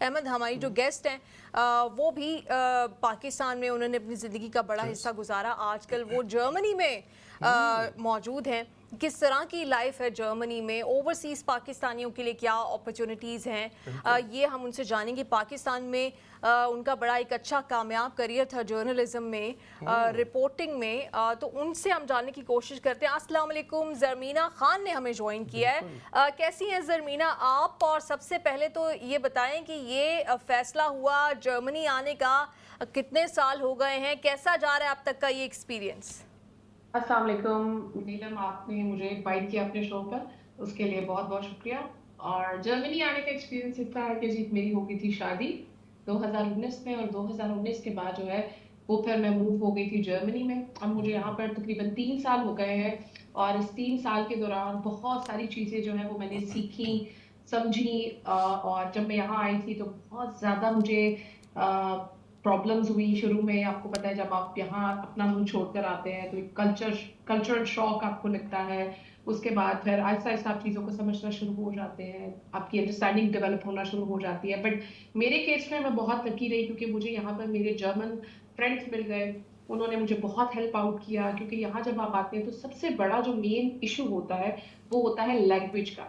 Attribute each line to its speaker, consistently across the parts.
Speaker 1: अहमद, हमारी जो गेस्ट हैं वो भी पाकिस्तान में उन्होंने अपनी ज़िंदगी का बड़ा हिस्सा गुजारा, आजकल वो जर्मनी में मौजूद हैं। किस तरह की लाइफ है जर्मनी में, ओवरसीज़ पाकिस्तानियों के लिए क्या अपॉर्चुनिटीज़ हैं, ये हम उनसे जानेंगे। पाकिस्तान में उनका बड़ा एक अच्छा कामयाब करियर था जर्नलिज्म में, रिपोर्टिंग में, तो उनसे हम जानने की कोशिश करते हैं। अस्सलाम वालेकुम, ज़रमीना खान ने हमें ज्वाइन किया है। कैसी हैं ज़रमीना आप? और सबसे पहले तो ये बताएं कि ये फ़ैसला हुआ जर्मनी आने का, कितने साल हो गए हैं, कैसा जा रहा है अब तक का ये एक्सपीरियंस?
Speaker 2: अस्सलाम वालेकुम नीलम, आपने मुझे इनवाइट किया अपने शो पर, उसके लिए बहुत-बहुत शुक्रिया। और जर्मनी आने का एक्सपीरियंस इतना है कि जी मेरी हो गई थी शादी 2019 में, और 2019 के बाद जो है वो फिर मैं मूव हो गई थी जर्मनी में। अब मुझे यहाँ पर तकरीबन 3 साल हो गए हैं, और इस 3 साल के दौरान बहुत सारी चीज़ें जो हैं वो मैंने सीखी, समझी। और जब मैं यहाँ आई थी तो बहुत ज़्यादा मुझे प्रॉब्लम्स हुई शुरू में। आपको पता है जब आप यहाँ अपना मुल्क छोड़कर आते हैं तो एक कल्चरल शॉक आपको लगता है। उसके बाद फिर आहिस्ता आहिस्ता आप चीज़ों को समझना शुरू हो जाते हैं, आपकी अंडरस्टैंडिंग डेवलप होना शुरू हो जाती है। बट मेरे केस में मैं बहुत लकी रही, क्योंकि मुझे यहाँ पर मेरे जर्मन फ्रेंड्स मिल गए। उन्होंने मुझे बहुत हेल्प आउट किया, क्योंकि यहाँ जब आप आते हैं तो सबसे बड़ा जो मेन इशू होता है वो होता है लैंग्वेज का।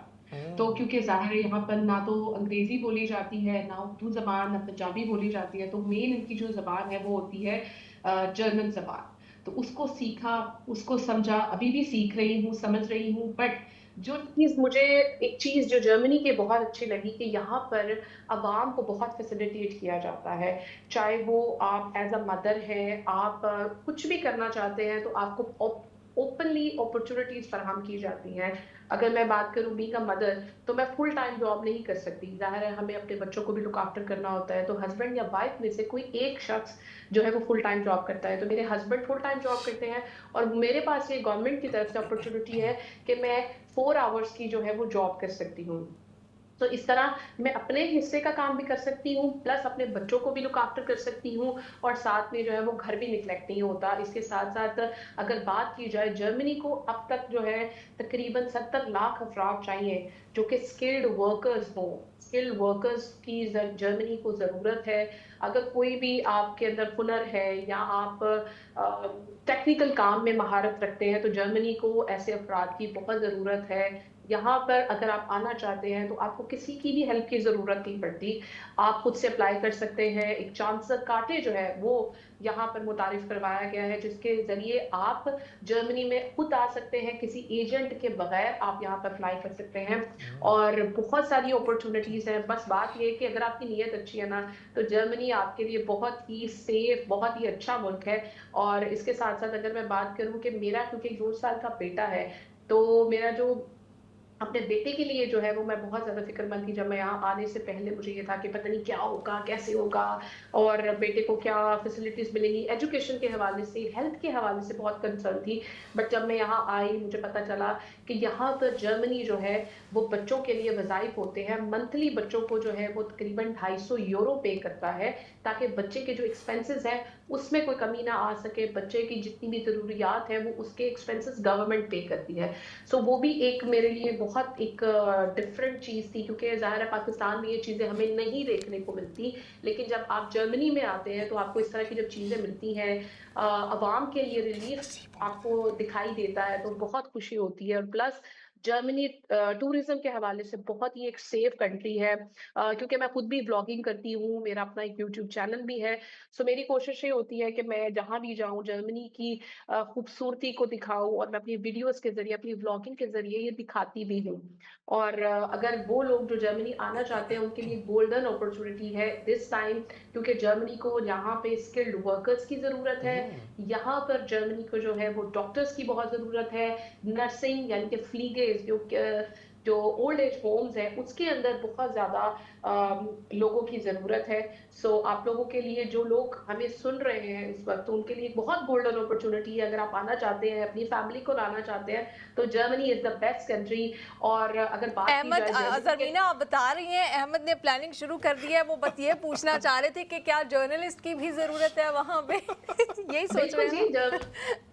Speaker 2: तो क्योंकि ज़ाहिर है यहाँ पर ना तो अंग्रेज़ी बोली जाती है, ना उर्दू ज़बान, ना पंजाबी बोली जाती है, तो मेन इनकी जो ज़बान है वो होती है जर्मन ज़बान। तो उसको सीखा, उसको समझा, अभी भी सीख रही हूँ, समझ रही हूँ। बट जो चीज़ मुझे एक चीज़ जो जर्मनी की बहुत अच्छी लगी कि यहाँ पर अवाम को बहुत फैसिलिटेट किया जाता है। चाहे वो आप एज़ अ मदर हैं, आप कुछ भी करना चाहते हैं तो आपको ओपनली अपॉर्चुनिटीज़ फराहम की जाती हैं। अगर मैं बात करूँ बीइंग अ मदर, तो मैं फुल टाइम जॉब नहीं कर सकती। ज़ाहिर है हमें अपने बच्चों को भी लुक आफ्टर करना होता है, तो हस्बैंड या वाइफ में से कोई एक शख्स जो है वो फुल टाइम जॉब करता है। तो मेरे हस्बैंड फुल टाइम जॉब करते हैं, और मेरे पास ये गवर्नमेंट की तरफ से अपॉर्चुनिटी है कि मैं 4 आवर्स की जो है वो जॉब कर सकती हूँ। तो इस तरह मैं अपने हिस्से का काम भी कर सकती हूँ, प्लस अपने बच्चों को भी लुक आफ्टर कर सकती हूँ, और साथ में जो है वो घर भी निग्लेक्ट नहीं होता। इसके साथ-साथ अगर बात की जाए, जर्मनी को अब तक जो है तकरीबन 70 लाख अफ़राद चाहिए जो कि स्किल्ड वर्कर्स हों। स्किल्ड वर्कर्स की जर्मनी को ज़रूरत है। अगर कोई भी आपके अंदर हुनर है या आप टेक्निकल काम में महारत रखते हैं, तो जर्मनी को ऐसे अफ़राद की बहुत ज़रूरत है। यहाँ पर अगर आप आना चाहते हैं तो आपको किसी की भी हेल्प की ज़रूरत नहीं पड़ती। आप खुद से अप्लाई कर सकते हैं। एक चांसलर कार्टे जो है वो यहाँ पर मुतारिफ़ करवाया गया है, जिसके ज़रिए आप जर्मनी में खुद आ सकते हैं, किसी एजेंट के बगैर आप यहाँ पर अप्लाई कर सकते हैं। और बहुत सारी अपॉर्चुनिटीज़ हैं। बस बात ये है कि अगर आपकी नीयत अच्छी है ना, तो जर्मनी आपके लिए बहुत ही सेफ, बहुत ही अच्छा मुल्क है। और इसके साथ-साथ अगर मैं बात करूँ कि मेरा क्योंकि 2 साल का बेटा है, तो मेरा जो अपने बेटे के लिए जो है वो मैं बहुत ज़्यादा फ़िक्रमंद थी। जब मैं यहाँ आने से पहले मुझे ये था कि पता नहीं क्या होगा, कैसे होगा, और बेटे को क्या फ़ैसिलिटीज़ मिलेंगी। एजुकेशन के हवाले से, हेल्थ के हवाले से बहुत कंसर्न थी। बट जब मैं यहाँ आई, मुझे पता चला कि यहाँ पर जर्मनी जो है वो बच्चों के लिए वज़ाइफ़ होते हैं। मंथली बच्चों को जो है वो तकरीबन 250 यूरो पे करता है, ताकि बच्चे के जो एक्सपेंसेस हैं उसमें कोई कमी ना आ सके। बच्चे की जितनी भी ज़रूरियात हैं वो उसके एक्सपेंसेस गवर्नमेंट पे करती है। सो वो भी एक मेरे लिए बहुत एक डिफरेंट चीज़ थी, क्योंकि ज़ाहिर है पाकिस्तान में ये चीज़ें हमें नहीं देखने को मिलती। लेकिन जब आप जर्मनी में आते हैं तो आपको इस तरह की जब चीज़ें मिलती हैं, अवाम के लिए रिलीफ आपको दिखाई देता है, तो बहुत खुशी होती है। और प्लस जर्मनी टूरिज्म के हवाले से बहुत ही एक सेफ कंट्री है। क्योंकि मैं खुद भी व्लॉगिंग करती हूँ, मेरा अपना एक यूट्यूब चैनल भी है। सो मेरी कोशिश ये होती है कि मैं जहाँ भी जाऊँ जर्मनी की खूबसूरती को दिखाऊँ, और मैं अपनी वीडियोज़ के ज़रिए, अपनी व्लॉगिंग के ज़रिए ये दिखाती भी हूँ। और अगर वो लोग जो जर्मनी आना चाहते हैं उनके लिए गोल्डन अपॉर्च्युनिटी है दिस टाइम, क्योंकि जर्मनी को यहाँ पे स्किल्ड वर्कर्स की ज़रूरत है। यहाँ पर जर्मनी को जो है वो डॉक्टर्स की बहुत ज़रूरत है। नर्सिंग यानी कि फ्लीगेस जो ओल्ड एज होम्स हैं उसके अंदर बहुत ज़्यादा लोगों की ज़रूरत है। सो आप लोगों के लिए, जो लोग हमें सुन रहे हैं इस वक़्त, तो उनके लिए एक बहुत गोल्डन अपॉर्च्युनिटी है। अगर आप आना चाहते हैं, अपनी फैमिली को लाना चाहते हैं, तो Germany is the best country. और अगर बात की
Speaker 1: अहमद,
Speaker 2: जाए जर्मनी के,
Speaker 1: ज़रमीना आप बता रही हैं अहमद ने प्लानिंग शुरू कर दी है, वो बस ये पूछना चाह रहे थे कि क्या जर्नलिस्ट की भी ज़रूरत है वहाँ पे? यही सोच रहे
Speaker 2: बिल्कुल
Speaker 1: हैं
Speaker 2: जी,
Speaker 1: ना?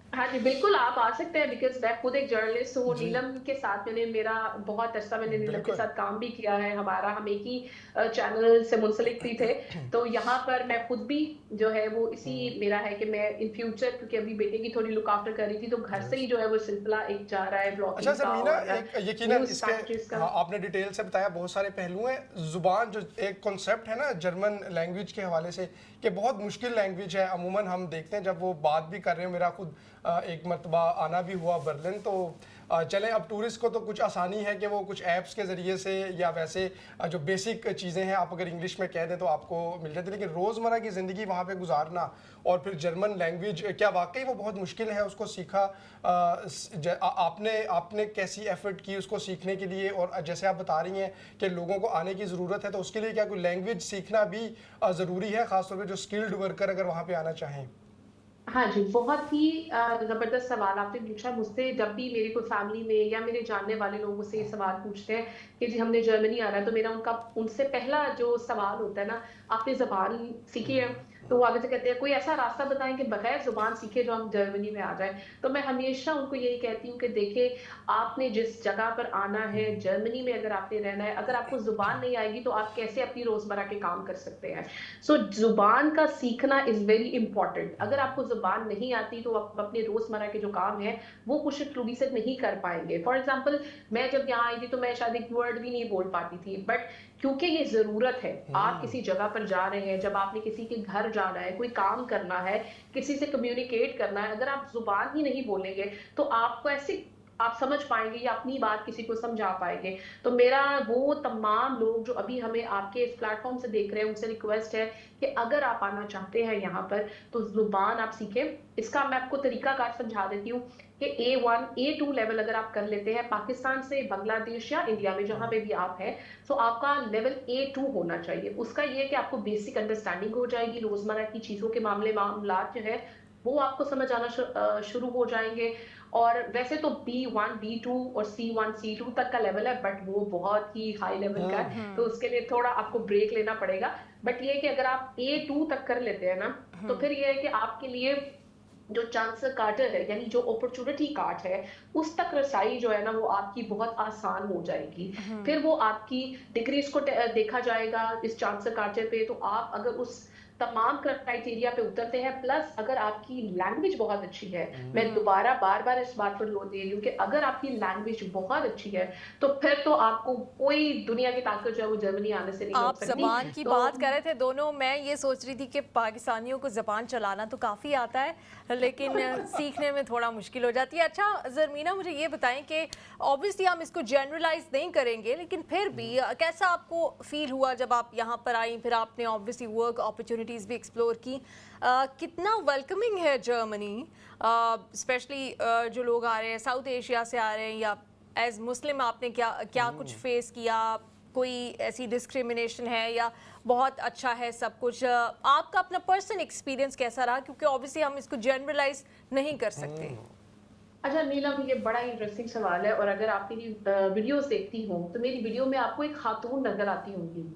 Speaker 2: हाँ जी, बिल्कुल आप आ सकते हैं बिकॉज़ मैं खुद एक जर्नलिस्ट हूँ।
Speaker 3: जी,
Speaker 2: नीलम के साथ मेरा बहुत अरसा मैंने नीलम के
Speaker 3: बिल्कुल।
Speaker 2: साथ काम भी किया है। हम एक ही चैनल से मुंसलिक भी थे। तो यहाँ पर मैं खुद भी जो है वो इसी
Speaker 3: हुँ,
Speaker 2: मेरा है कि मैं इन फ्यूचर क्योंकि अभी बेटे की थोड़ी लुक आफ्टर कर रही थी, तो घर से ही
Speaker 3: यस।
Speaker 2: जो है वो सिलसिला एक जा रहा है
Speaker 3: अच्छा
Speaker 2: ब्लॉगिंग का
Speaker 3: ज़मीना,
Speaker 2: और
Speaker 3: एक यकीनन
Speaker 2: न्यूज़
Speaker 3: इसके
Speaker 2: पैकेजेस का।
Speaker 3: हाँ, आपने डिटेल से बताया, बहुत सारे पहलू हैं। ज़ुबान जो एक कॉन्सेप्ट है ना जर्मन लैंग्वेज के हवाले से, कि बहुत मुश्किल लैंग्वेज है। अमूमन हम देखते हैं जब वो बात भी कर रहे हैं, मेरा खुद एक मरतबा आना भी हुआ बर्लिन, तो चलें अब टूरिस्ट को तो कुछ आसानी है कि वो कुछ ऐप्स के ज़रिए से या वैसे जो बेसिक चीज़ें हैं आप अगर इंग्लिश में कह दें तो आपको मिल जाती है, लेकिन रोज़मर्रा की ज़िंदगी वहाँ पे गुजारना और फिर जर्मन लैंग्वेज, क्या वाकई वो बहुत मुश्किल है उसको सीखा? आपने आपने कैसी एफर्ट की उसको सीखने के लिए? और जैसे आप बता रही हैं कि लोगों को आने की ज़रूरत है, तो उसके लिए क्या कोई लैंग्वेज सीखना भी ज़रूरी है, ख़ासतौर पर जो स्किल्ड वर्कर अगर वहाँ पे आना चाहें?
Speaker 2: हाँ जी, बहुत ही ज़बरदस्त सवाल आपने पूछा मुझसे। जब भी मेरी कोई फैमिली में या मेरे जानने वाले लोग मुझसे ये सवाल पूछते हैं कि जी हमने जर्मनी आना है, तो मेरा उनका उनसे पहला जो सवाल होता है ना, आपने ज़ुबान सीखी है? तो वो आगे से कहते हैं कोई ऐसा रास्ता बताएँ कि बगैर ज़ुबान सीखे जो हम जर्मनी में आ जाएँ। तो मैं हमेशा उनको यही कहती हूँ कि देखिए, आपने जिस जगह पर आना है, जर्मनी में अगर आपने रहना है, अगर आपको ज़ुबान नहीं आएगी तो आप कैसे अपनी रोज़मर्रा के काम कर सकते हैं? सो ज़ुबान का सीखना इज़ वेरी इम्पोर्टेंट। अगर आपको ज़ुबान नहीं आती तो आप अपने रोज़मर्रा के जो काम हैं, वो खुशी-खरूबी से नहीं कर पाएँगे। फॉर एग्ज़ाम्पल मैं जब यहाँ आई थी तो मैं शायद एक वर्ड भी नहीं बोल पाती थी, बट क्योंकि ये ज़रूरत है, आप
Speaker 3: हुँ,
Speaker 2: किसी जगह पर जा रहे हैं, जब आपने किसी के घर जाना है, कोई काम करना है, किसी से कम्युनिकेट करना है, अगर आप ज़ुबान ही नहीं बोलेंगे, तो आपको ऐसे आप समझ पाएँगे या अपनी बात किसी को समझा पाएँगे। तो मेरा वो तमाम लोग जो अभी हमें आपके इस प्लेटफ़ॉर्म से देख रहे हैं, उनसे रिक्वेस्ट है कि अगर आप आना चाहते हैं यहाँ पर, तो ज़ुबान आप सीखें। इसका मैं आपको तरीकाकार समझा देती हूँ कि A1, A2 लेवल अगर आप कर लेते हैं, पाकिस्तान से बांग्लादेश या इंडिया में जहाँ पे भी आप हैं, तो आपका लेवल A2 होना चाहिए। उसका ये है कि आपको बेसिक अंडरस्टैंडिंग हो जाएगी, रोज़मर्रा की चीज़ों के मामलात जो है, वो आपको समझ आना शुरू हो जाएँगे। और वैसे तो B1, B2 और C1, C2 तक का लेवल है, बट वो बहुत ही हाई लेवल का है,
Speaker 3: हुँ,
Speaker 2: तो
Speaker 1: हुँ,
Speaker 2: उसके लिए थोड़ा आपको ब्रेक लेना पड़ेगा। बट ये है कि अगर आप A2 तक कर लेते हैं ना, तो
Speaker 1: हुँ,
Speaker 2: फिर ये है कि आपके लिए जो चांसर कार्टर है, यानी जो अपॉर्चुनिटी कार्ट है, उस तक रसाई जो है ना, वो आपकी बहुत आसान हो जाएगी।
Speaker 1: हुँ।
Speaker 2: फिर वो आपकी डिग्रीज़ को देखा जाएगा इस चांसर कार्टर पे, तो आप अगर उस तमाम क्राइटेरिया पे उतरते हैं, प्लस अगर आपकी लैंग्वेज बहुत अच्छी है, मैं
Speaker 3: हुँ।
Speaker 1: हुँ।
Speaker 2: दोबारा बार-बार इस बात पर जोर दे रही हूँ कि अगर आपकी लैंग्वेज बहुत अच्छी है, तो फिर तो आपको कोई दुनिया की ताकत जो है वो जर्मनी आने से नहीं रोक
Speaker 1: आप
Speaker 2: सकती।
Speaker 1: ज़बान की
Speaker 2: तो
Speaker 1: बात कर रहे थे दोनों, मैं ये सोच रही थी कि पाकिस्तानियों को ज़बान चलाना तो काफ़ी आता है, लेकिन सीखने में थोड़ा मुश्किल हो जाती है। अच्छा ज़रमीना, मुझे ये बताएं कि ऑब्वियसली हम इसको जनरलाइज नहीं करेंगे, लेकिन फिर भी कैसा आपको फ़ील हुआ जब आप यहाँ पर आई, फिर आपने ऑब्वियसली वर्क अपॉर्चुनिटीज़ भी एक्सप्लोर की। कितना वेलकमिंग है जर्मनी, स्पेशली जो लोग आ रहे हैं साउथ एशिया से आ रहे हैं, या एज मुस्लिम आपने क्या क्या कुछ फेस किया? कोई ऐसी डिस्क्रिमिनेशन है या बहुत अच्छा है सब कुछ? आपका अपना पर्सनल एक्सपीरियंस कैसा रहा, क्योंकि ऑब्वियसली हम इसको जनरलाइज नहीं कर सकते।
Speaker 2: अच्छा नीलम, ये बड़ा इंटरेस्टिंग सवाल है और अगर आप मेरी वीडियोस देखती हो तो मेरी वीडियो में आपको एक खातून नजर आती होंगी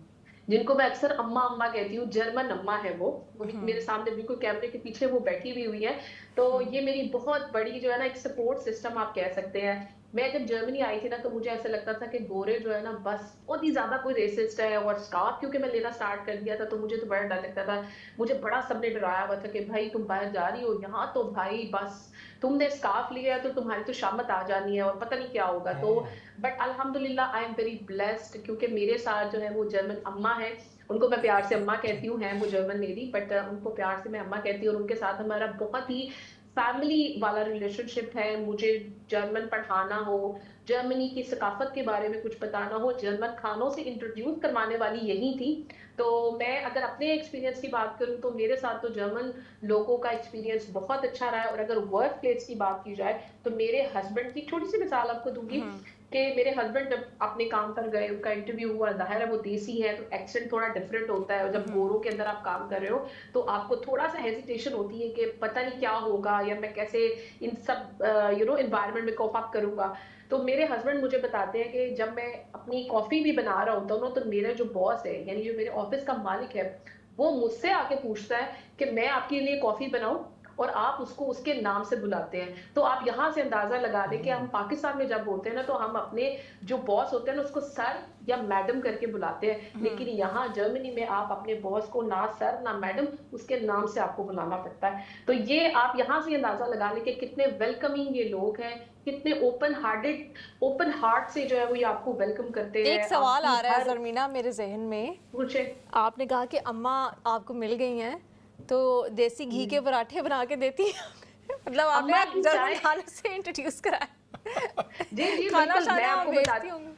Speaker 2: जिनको मैं अक्सर अम्मा अम्मा कहती हूँ। जर्मन अम्मा है वो भी मेरे
Speaker 1: हम्म,
Speaker 2: सामने बिल्कुल कैमरे के पीछे वो बैठी हुई है। तो
Speaker 1: हम्म,
Speaker 2: ये मेरी बहुत बड़ी जो है ना एक सपोर्ट सिस्टम आप कह सकते हैं। मैं जब जर्मनी आई थी ना तो मुझे ऐसा लगता था कि गोरे जो है ना बस बहुत ही ज्यादा कोई रेसिस्ट है, और स्कार्फ क्योंकि मैं लेना स्टार्ट कर दिया था तो मुझे तो बड़ा डर लगता था। मुझे बड़ा सबने डराया हुआ था कि भाई तुम बाहर जा रही हो यहाँ तो भाई बस तुमने स्कार्फ लिया है तो तुम्हारी तो शामत आ जानी है और पता नहीं क्या होगा। तो
Speaker 3: हुँ,
Speaker 2: बट अल्हम्दुलिल्लाह आई एम वेरी ब्लेस्ड क्योंकि मेरे साथ जो है वो जर्मन अम्मा है। उनको मैं प्यार से अम्मा कहती हूँ, हैं वो जर्मन लेडी, बट उनको प्यार से मैं अम्मा कहती हूँ और उनके साथ हमारा बहुत ही फैमिली वाला रिलेशनशिप है। मुझे जर्मन पढ़ाना हो, जर्मनी की सकाफत के बारे में कुछ बताना हो, जर्मन खानों से इंट्रोड्यूस करवाने वाली यही थी। तो मैं अगर अपने एक्सपीरियंस की बात करूँ तो मेरे साथ तो जर्मन लोगों का एक्सपीरियंस बहुत अच्छा रहा है। और अगर वर्क प्लेस की बात की जाए तो मेरे हस्बैंड की छोटी सी मिसाल आपको दूंगी
Speaker 1: हम्म,
Speaker 2: कि मेरे हस्बैंड जब अपने काम पर गए, उनका इंटरव्यू हुआ, ज़ाहिर है वो देसी है तो एक्सेंट थोड़ा डिफरेंट होता है, और जब
Speaker 1: हम्म,
Speaker 2: गोरों के अंदर आप काम कर रहे हो तो आपको थोड़ा सा हेजिटेशन होती है कि पता नहीं क्या होगा या मैं कैसे इन सब एनवायरनमेंट में कोप अप करूंगा। तो मेरे हस्बैंड मुझे बताते हैं कि जब मैं अपनी कॉफी भी बना रहा होता हूँ ना तो मेरा जो बॉस है यानी जो मेरे ऑफिस का मालिक है वो मुझसे आके पूछता है कि मैं आपके लिए कॉफी बनाऊं, और आप उसको उसके नाम से बुलाते हैं, तो आप यहाँ से अंदाजा लगा दें कि हम पाकिस्तान में जब बोलते हैं ना, तो हम अपने जो बॉस होते हैं ना उसको सर या मैडम करके बुलाते हैं, लेकिन यहाँ जर्मनी में आप अपने बॉस को ना सर ना मैडम, उसके नाम से आपको बुलाना पड़ता है। तो ये आप यहाँ से अंदाजा लगा लें कि कितने वेलकमिंग ये लोग हैं, कितने ओपन हार्ट से जो है वो ये आपको वेलकम करते हैं।
Speaker 1: एक सवाल आ रहा है
Speaker 2: हर
Speaker 1: जर्मीना मेरे जहन में,
Speaker 2: पूछे
Speaker 1: आपने कहा कि अम्मा आपको मिल गई हैं तो देसी घी के पराठे बना के देती हैं मतलब
Speaker 2: अम्मा
Speaker 1: आपने
Speaker 2: की
Speaker 1: जर्मन
Speaker 2: चाय-
Speaker 1: खाने से इंट्रोड्यूस कराया
Speaker 2: जी जी
Speaker 1: खाना
Speaker 2: बिल्कुल, मैं
Speaker 1: शाना
Speaker 2: आपको
Speaker 1: भेजती
Speaker 2: बताती
Speaker 1: होंगी।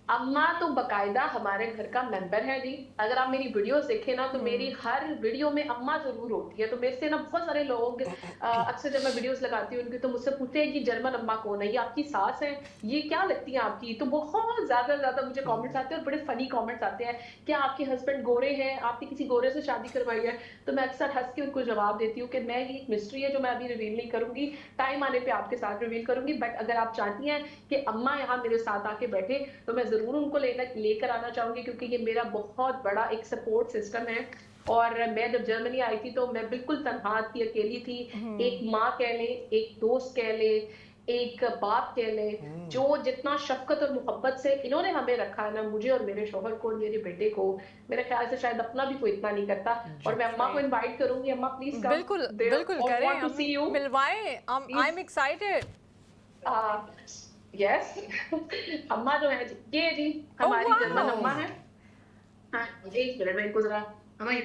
Speaker 2: अम्मा तो बकायदा हमारे घर का मेंबर है जी। अगर आप मेरी वीडियोस देखें ना, तो मेरी हर वीडियो में अम्मा जरूर होती है। तो मेरे से ना बहुत सारे लोग अक्सर जब मैं वीडियोस लगाती हूँ उनकी, तो मुझसे पूछते हैं कि जर्मन अम्मा कौन है, ये आपकी सास है, ये क्या लगती है आपकी। तो बहुत ज्यादा मुझे कमेंट्स आते हैं और बड़े फनी कमेंट्स आते हैं, क्या आपके हस्बैंड गोरे हैं, आपने किसी गोरे से शादी करवाई है। तो मैं अक्सर हंस के उनको जवाब देती हूँ कि मैं ये एक मिस्ट्री है जो मैं अभी रिवील नहीं करूंगी, टाइम आने पे आपके साथ रिवील करूंगी। बट अगर आप चाहती हैं कि अम्मा यहाँ मेरे साथ आके बैठे, तो मैं जरूर उनको लेकर आना चाहूंगी, क्योंकि ये मेरा बहुत बड़ा एक सपोर्ट सिस्टम है। और मैं जब जर्मनी आई थी तो मैं बिल्कुल तन्हा थी, अकेली थी। एक माँ कह ले, एक दोस्त कह ले, एक बाप कह ले, जो जितना शफकत और मोहब्बत से इन्होंने हमें रखा है ना, मुझे और मेरे शोहर को और मेरे बेटे को, मेरे ख्याल से शायद अपना भी कोई इतना नहीं करता। और मैं अम्मा को इनवाइट करूंगी, अम्मा प्लीज कम,
Speaker 1: बिल्कुल बिल्कुल करें, हम मिलवाएं, आई एम एक्साइटेड।
Speaker 2: यस अम्मा जो है ये जी हमारी
Speaker 1: wow.
Speaker 2: जर्मन अम्मा है। हाँ, एक मिनट में इनको जरा हमारी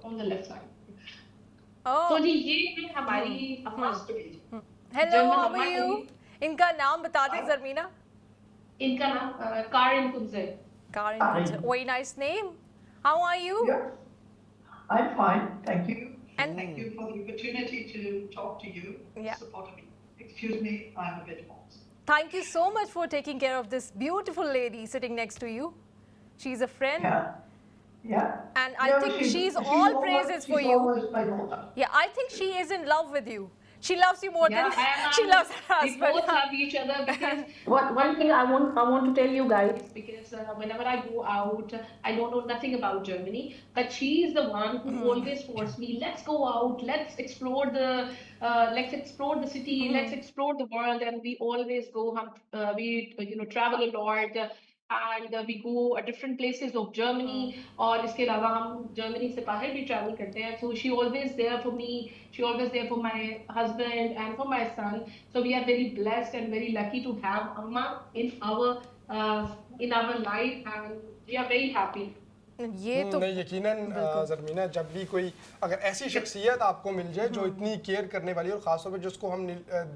Speaker 2: ऑन द लेफ्ट साइड। तो जी ये है हमारी अम्मा स्टोरी।
Speaker 1: हेलो,
Speaker 2: जर्मन
Speaker 1: हाउ
Speaker 2: अम्मा
Speaker 1: आर
Speaker 2: है
Speaker 1: यू?
Speaker 2: जी।
Speaker 1: इनका नाम बता दें जर्मीना।
Speaker 2: इनका नाम Kieron कुंजे।
Speaker 1: Karin Kunze. Very nice name. How are you?
Speaker 4: Yeah, I'm fine, thank you.
Speaker 1: And-
Speaker 4: Thank you for the opportunity to talk to you.
Speaker 1: Yeah.
Speaker 4: Support me. Excuse me, I'm a bit lost.
Speaker 1: Thank you so much for taking care of this beautiful lady sitting next to you. She's a friend.
Speaker 4: Yeah. Yeah.
Speaker 1: And I
Speaker 4: Yeah,
Speaker 1: think
Speaker 4: but
Speaker 1: she's all
Speaker 4: almost-
Speaker 1: praises for
Speaker 4: she's
Speaker 1: you.
Speaker 4: almost my daughter.
Speaker 1: Yeah, I think she is in love with you. She loves you more
Speaker 2: Yeah,
Speaker 1: than she loves her
Speaker 2: we both
Speaker 1: husband.
Speaker 2: love each other because one thing I want to tell you guys, because whenever I go out, I don't know nothing about Germany, but she is the one who always forced me, let's go out, let's explore the city, let's explore the world. And we always go, we travel a lot, and we go at different places of Germany. और इसके अलावा हम Germany से बाहर भी travel करते हैं. So she always there for me, she always there for my husband and for my son. So we are very blessed and very lucky to have Amma in our life, and we are very happy.
Speaker 1: ये तो
Speaker 3: नहीं, यकीनन ज़रमीना, जब भी कोई अगर ऐसी शख्सियत आपको मिल जाए जो इतनी केयर करने वाली, और ख़ासतौर पे जिसको हम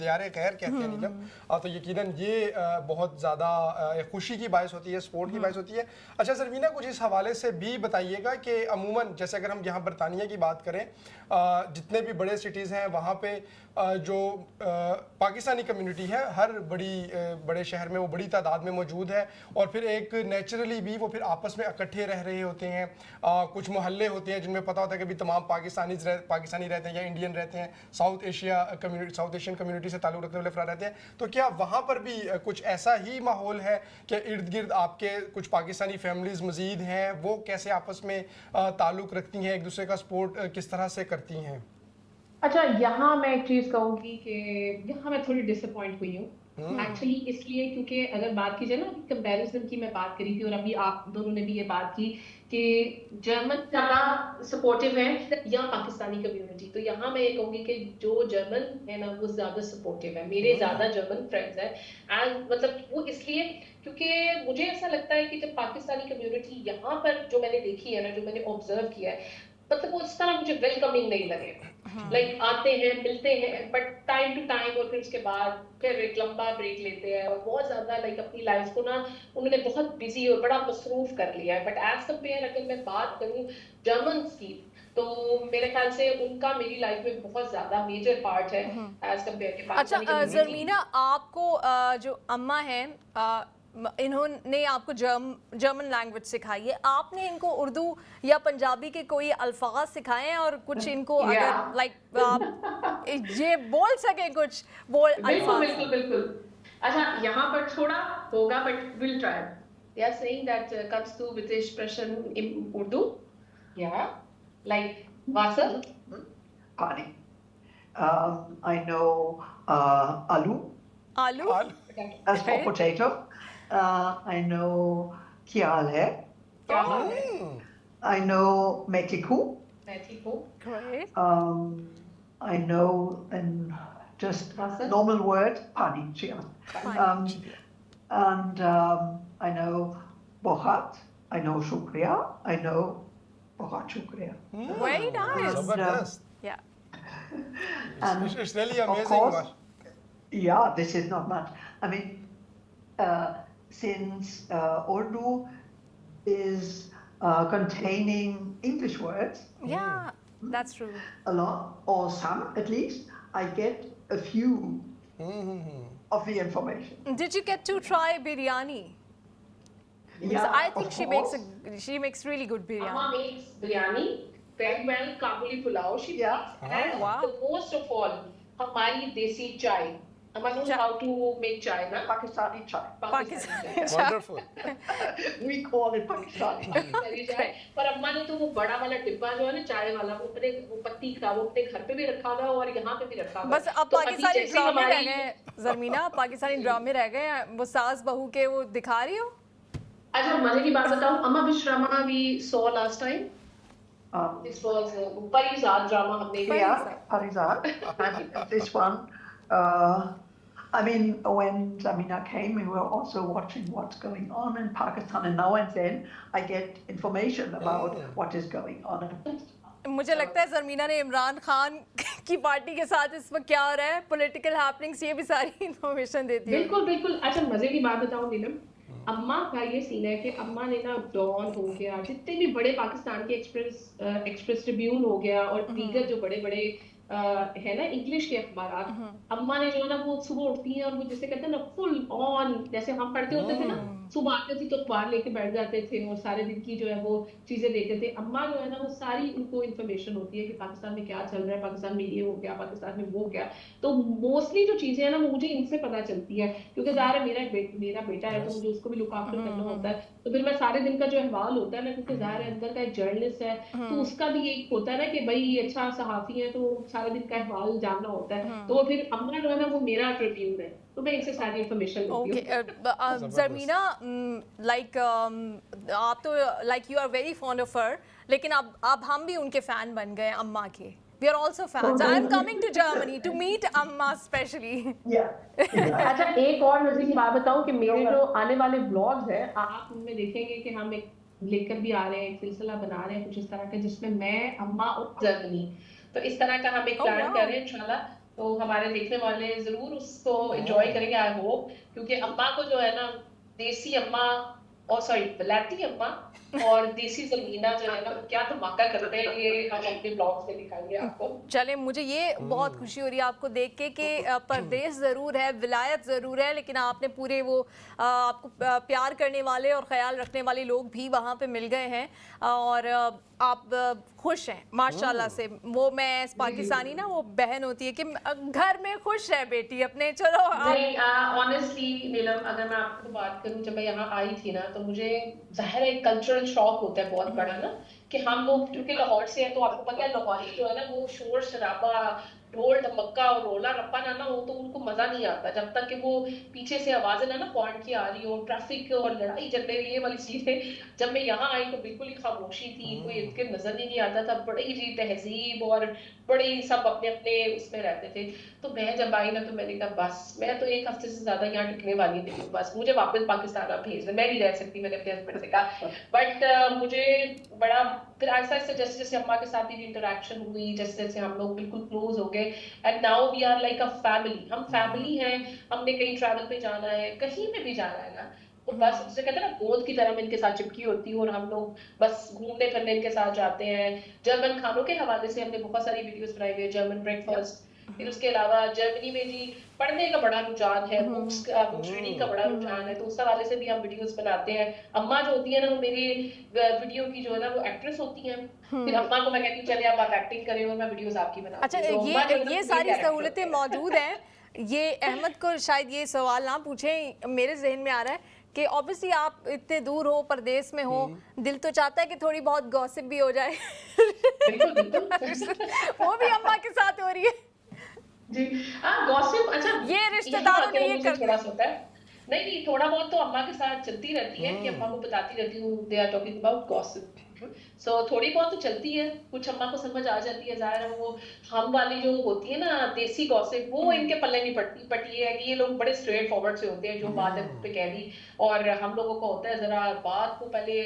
Speaker 3: दियारे खैर कहते हैं नीलम, तो यकीनन ये बहुत ज़्यादा खुशी की बायस होती है, सपोर्ट की बायस होती है। अच्छा ज़रमीना, कुछ इस हवाले से भी बताइएगा कि अमूमन जैसे अगर हम यहाँ बरतानिया की बात करें, जितने भी बड़े सिटीज़ हैं वहाँ पे जो पाकिस्तानी कम्युनिटी है हर बड़े शहर में वो बड़ी तादाद में मौजूद है, और फिर एक नेचुरली भी वो फिर आपस में इकट्ठे रह रहे होते हैं। कुछ मोहल्ले होते हैं जिनमें पता होता है कि भी तमाम पाकिस्तानी रहते हैं या इंडियन रहते हैं, साउथ एशियन कम्युनिटी से ताल्लुक़ रखने वाले अफराद रहते हैं। तो क्या वहाँ पर भी कुछ ऐसा ही माहौल है कि इर्द गिर्द आपके कुछ पाकिस्तानी फैमिलीज़ मज़ीद हैं, वो कैसे आपस में ताल्लुक़ रखती हैं, एक दूसरे का सपोर्ट किस तरह से करती हैं?
Speaker 2: अच्छा, यहाँ मैं एक चीज कहूंगी कि यहाँ मैं थोड़ी डिसअपॉइंट हुई हूँ एक्चुअली, इसलिए क्योंकि अगर बात की जाए ना, कंपैरिजन की मैं बात करी थी और अभी आप दोनों ने भी ये बात की कि जर्मन ज़्यादा सपोर्टिव है या पाकिस्तानी कम्युनिटी। तो यहाँ मैं ये कहूँगी कि जो जर्मन है ना वो ज़्यादा सपोर्टिव है, मेरे ज़्यादा जर्मन फ्रेंड्स हैं। एंड मतलब वो इसलिए क्योंकि मुझे ऐसा लगता है कि जब पाकिस्तानी कम्युनिटी यहाँ पर जो मैंने देखी है ना, जो मैंने ऑब्जर्व किया है, मतलब वो इस तरह मुझे वेलकमिंग नहीं लगे। लाइक आते हैं, मिलते हैं, बट टाइम टू टाइम, और फिर उसके बाद फिर एक लंबा ब्रेक लेते हैं, और बहुत ज्यादा लाइक अपनी लाइफ को ना उन्होंने बहुत बिजी और बड़ा मसरूफ कर लिया है। बट एज कम्पेयर अगर मैं बात करूँ जर्मन की, तो मेरे ख्याल से उनका मेरी लाइफ में बहुत ज्यादा मेजर पार्ट है एज कम्पेयर के पाकिस्तानी
Speaker 1: अच्छा
Speaker 2: कम्युनिटी।
Speaker 1: जर्मीना, आपको जो अम्मा हैं इन्होंने आपको जर्मन लैंग्वेज सिखाई है, आपने इनको उर्दू या पंजाबी के कोई अल्फाज सिखाए हैं? और कुछ इनको अगर लाइक आप ये बोल सके कुछ
Speaker 2: बिल्कुल
Speaker 1: अल्फाज?
Speaker 2: बिल्कुल। अच्छा, यहाँ पर थोड़ा होगा but will try. They are saying that kannst du bitte sprechen im Urdu? Ja, like Wasser?
Speaker 4: Connie. I know aloo
Speaker 1: आलू
Speaker 4: as for potato. I know kyal hai. I know metiku.
Speaker 2: मेथी को
Speaker 1: great
Speaker 4: I know and just
Speaker 2: Mustard?
Speaker 4: normal word pani chia. And I know bohat. I know shukriya. I know bohat shukriya.
Speaker 1: very nice
Speaker 3: जबरदस्त
Speaker 1: yeah
Speaker 4: And
Speaker 3: it's really
Speaker 4: of
Speaker 3: amazing
Speaker 4: course,
Speaker 3: Mash.
Speaker 4: yeah, this is not much. I mean, since Urdu is containing English words
Speaker 1: yeah that's true
Speaker 4: a lot, or some at least, I get a few of the information.
Speaker 1: did you get to try biryani
Speaker 4: Yeah,
Speaker 1: I think
Speaker 4: of
Speaker 1: she
Speaker 4: course.
Speaker 1: makes really good biryani
Speaker 2: Amma makes biryani very well. Kabuli pulao she
Speaker 4: Yeah.
Speaker 2: makes. And
Speaker 1: wow.
Speaker 2: the most of all, हमारी देसी चाय. Amma knows
Speaker 1: Chai.
Speaker 2: how to make chai, na?
Speaker 4: Pakistani chai.
Speaker 1: Pakistani chai.
Speaker 3: wonderful
Speaker 4: We call it Pakistani.
Speaker 2: Pakistani चाय. पर अम्मा ने तो वो बड़ा वाला डिब्बा जो है ना चाय वाला वो अपने वो पत्ती का वो अपने घर पे भी रखा हुआ है और यहाँ पे भी रखा हुआ है.
Speaker 1: बस अब
Speaker 2: तो अभी
Speaker 1: पाकिस्तानी
Speaker 2: जैसे
Speaker 1: ड्रामे रह
Speaker 2: हमारी-
Speaker 1: गए जरमीना पाकिस्तानी ड्रामे रह गए हैं वो सास बहू के वो दिखा रही हो
Speaker 2: अच्छा मजे की बात बताऊं अम्मा विश्रामा we saw last time. This was Parijat drama हमने
Speaker 4: Yeah, Parizad. And this one, I mean, when Zamina came, we were also watching what's going on in Pakistan, and now and then I get information about what is going on.
Speaker 1: मुझे लगता है जरमीना ने इमरान खान की party के साथ इस वक्त क्या हो रहा है पॉलिटिकल हैपनिंग्स ये भी सारी इन्फॉर्मेशन देती है
Speaker 2: बिल्कुल बिल्कुल अच्छा मजे की बात बताऊं नीलम अम्मा का ये सीन है कि अम्मा ने ना डॉन हो गया जितने भी बड़े पाकिस्तान के एक्सप्रेस ट्रिब्यून हो गया और दीगर जो बड़े बड़े है ना इंग्लिश के अखबार अम्मा ने जो है ना वो सुबह उठती हैं और वो जैसे कहते हैं ना फुल ऑन जैसे हम पढ़ते होते थे ना सुबह आते थे तो अखबार लेके बैठ जाते थे और सारे दिन की जो है वो चीजें देखते थे अम्मा जो है ना वो सारी उनको इन्फॉर्मेशन होती है कि पाकिस्तान में क्या चल रहा है पाकिस्तान में ये हो गया पाकिस्तान में वो गया तो मोस्टली जो चीजें हैं ना वो मुझे इनसे पता चलती है क्योंकि ज़ाहिर है मेरा बेटा है तो मुझे उसको भी लुक आफ्टर करना होता है तो फिर मैं सारे दिन का जो अहवाल होता है ना क्योंकि ज़ाहिर है अंदर का एक जर्नलिस्ट है तो उसका भी एक होता है ना कि भाई अच्छा सहाफी है तो सारे दिन का अहवाल जानना होता है तो फिर अम्मा जो है ना वो मेरा ट्रिब्यून है तो मैं इनसे सारी इन्फॉर्मेशन लेती हूँ
Speaker 1: जरमीना लाइक आप तो like you are very fond of her लेकिन अब हम भी उनके फैन बन गए अम्मा के we are also fans I am coming to Germany to meet Amma specially
Speaker 4: Yeah.
Speaker 2: अच्छा एक और मजे की बात बताऊं कि मेरे जो आने वाले व्लॉग्स हैं आप उनमें देखेंगे कि हम एक लेकर भी आ रहे हैं एक सिलसिला बना रहे हैं कुछ इस तरह का जिसमें मैं अम्मा और जर्मनी तो इस तरह का हम एक प्लान कर रहे हैं इंशाल्लाह तो हमारे देखने वाले जरूर उसको एंजॉय करेंगे आई होप क्योंकि अम्मा को जो है ना देसी अम्मा और सॉरी वलायती अम्मा और देसी जमीना जो है ना क्या धमाका करते हैं ये हम अपने ब्लॉग से दिखाएंगे आपको
Speaker 1: चले मुझे ये बहुत खुशी हो रही है आपको देख के कि परदेश ज़रूर है विलायत ज़रूर है लेकिन आपने पूरे वो आपको प्यार करने वाले और ख्याल रखने वाले लोग भी वहाँ पे मिल गए हैं और आप खुश हैं माशाल्लाह से वो मैं पाकिस्तानी ना वो बहन होती है कि घर में खुश है बेटी अपने चलो
Speaker 2: नहीं ऑनेस्टली नीलम अगर मैं आपको बात करूं जब मैं यहाँ आई थी ना तो मुझे जाहिर है एक कल्चरल शॉक होता है बहुत बड़ा ना कि हम लोग क्योंकि लाहौर से हैं तो आपको पता है लाहौरी जो है ना वो शोर शराबा ढोल धमक्का और रोला रप्पा ना हो तो उनको मजा नहीं आता जब तक कि वो पीछे से आवाजें ना पॉइंट की आ रही हो ट्रैफिक और लड़ाई झगड़े ये वाली चीजें जब मैं यहाँ आई तो बिल्कुल ही खामोशी थी कोई इनके नजर नहीं आता था बड़ी ही तहजीब और बड़े ही सब अपने अपने उसमें रहते थे तो मैं जब आई ना तो मैंने कहा बस मैं तो एक हफ्ते से ज्यादा यहाँ टिकने वाली नहीं हूँ बस मुझे वापस पाकिस्तान आप भेज दें मैं नहीं रह सकती मैंने अपने हस्बैंड से कहा बट मुझे बड़ा फिर ऐसा ऐसे जैसे जैसे अम्मा के साथ भी इंटरेक्शन हुई जैसे जैसे हम लोग बिल्कुल क्लोज हो गए and now we are like a family हम फैमिली हैं हमने कहीं ट्रैवल पे जाना है कहीं में भी जाना है ना तो बस जैसे कहते हैं ना गोंद की तरह मैं इनके साथ चिपकी होती हूँ और हम लोग बस घूमने फिरने इनके साथ जाते हैं जर्मन खानों के हवाले से हमने बहुत सारी वीडियोस बनाई हुई है जर्मन ब्रेकफास्ट फिर उसके अलावा जर्मनी में जी पढ़ने का बड़ा रुझान है बुक्स रीडिंग का बड़ा रुझान है तो उस हवाले से भी हम वीडियोस बनाते हैं अम्मा जो होती है ना वो मेरी वीडियो की जो है ना वो एक्ट्रेस होती हैं फिर अम्मा को मैं कहती हूँ चलिए आप एक्टिंग करें और मैं वीडियोस आपकी बनाती
Speaker 1: अच्छा
Speaker 2: हूँ तो अम्मा जो है ना
Speaker 1: ये
Speaker 2: वो
Speaker 1: सारी
Speaker 2: मेरी
Speaker 1: सहूलतें मौजूद हैं ये अहमद को शायद ये सवाल ना पूछें मेरे जहन में आ रहा है कि ऑब्वियसली आप इतने दूर हो परदेश में हो दिल तो चाहता है कि थोड़ी बहुत गॉसिप भी हो जाए
Speaker 2: बिल्कुल बिल्कुल
Speaker 1: वो भी अम्मा के साथ हो रही है
Speaker 2: जी हाँ गॉसिप अच्छा
Speaker 1: ये रिश्तेदारों ने ये कर
Speaker 2: थोड़ा सा होता है नहीं नहीं थोड़ा बहुत तो अम्मा के साथ चलती रहती है कि अम्मा को बताती रहती हूँ they are talking about gossip so थोड़ी बहुत तो चलती है कुछ अम्मा को समझ आ जाती है जाहिर है वो हम वाली जो होती है ना देसी गॉसिप वो इनके पल्ले नहीं पड़ती बट ये है कि ये लोग बड़े स्ट्रेट फॉरवर्ड से होते हैं जो बात है पे कह दी और हम लोगों को होता है जरा बात को पहले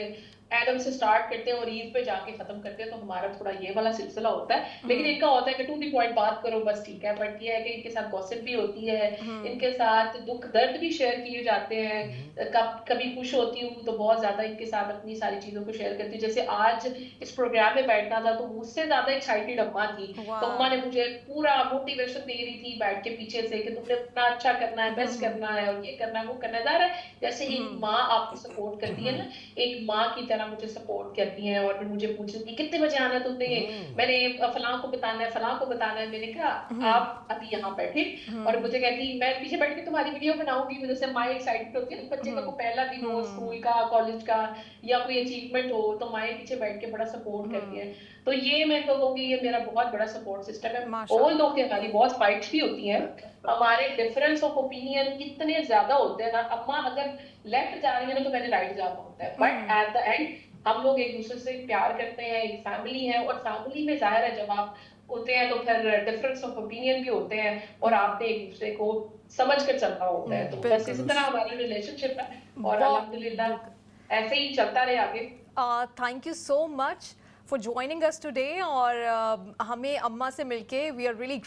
Speaker 2: एडम से स्टार्ट करते हैं और ईव पे जाके खत्म करते हैं तो हमारा थोड़ा ये वाला सिलसिला होता है लेकिन इनका होता है कि टू दी पॉइंट बात करो बस ठीक है बट ये है कि इनके साथ गॉसिप भी होती है इनके साथ दुख दर्द भी शेयर किए जाते हैं कभी खुश होती हूँ तो बहुत ज्यादा इनके साथ अपनी सारी चीजों को शेयर करती हूँ जैसे आज इस प्रोग्राम में बैठना था तो मुझसे ज्यादा एक्साइटेड अम्मा थी तो अम्मा ने मुझे पूरा मोटिवेशन दे रही थी बैठ के पीछे से कि तुमने इतना अच्छा करना है बेस्ट करना है और ये करना है वो करना है जैसे एक माँ आपको सपोर्ट करती है ना एक माँ की तरह मुझे सपोर्ट करती हैं और फिर मुझे पूछती कितने बजे आना है तुमने मैंने फलां को बताना है फलां को बताना है मैंने कहा आप अभी यहाँ बैठे और मुझे कहती मैं पीछे बैठ के तुम्हारी वीडियो बनाऊंगी जैसे माँ एक्साइटेड होती है ना बच्चे का कोई पहला दिन हो स्कूल का कॉलेज का या कोई अचीवमेंट हो तो माँ पीछे बैठ के बड़ा सपोर्ट करती है तो ये मैं तो कहूँगी ये मेरा बहुत बड़ा सपोर्ट सिस्टम है ऑल दो के हमारी बहुत फाइट्स भी होती हैं हमारे डिफरेंस ऑफ ओपिनियन इतने ज्यादा होते हैं ना अम्मा अगर लेफ्ट जा रही है ना तो मैंने राइट जाना होता है बट एट द एंड हम लोग एक दूसरे से प्यार करते हैं एक फैमिली है और फैमिली में जाहिर है जब आप होते हैं तो फिर डिफरेंस ऑफ ओपिनियन भी होते हैं और आपने एक दूसरे को समझ कर चलना होता है तो बस इसी तरह हमारा रिलेशनशिप है और अल्हम्दुलिल्लाह ऐसे ही चलता रहे आगे
Speaker 1: thank you so much for joining us today और हमें अम्मा से मिलके वी आर रियली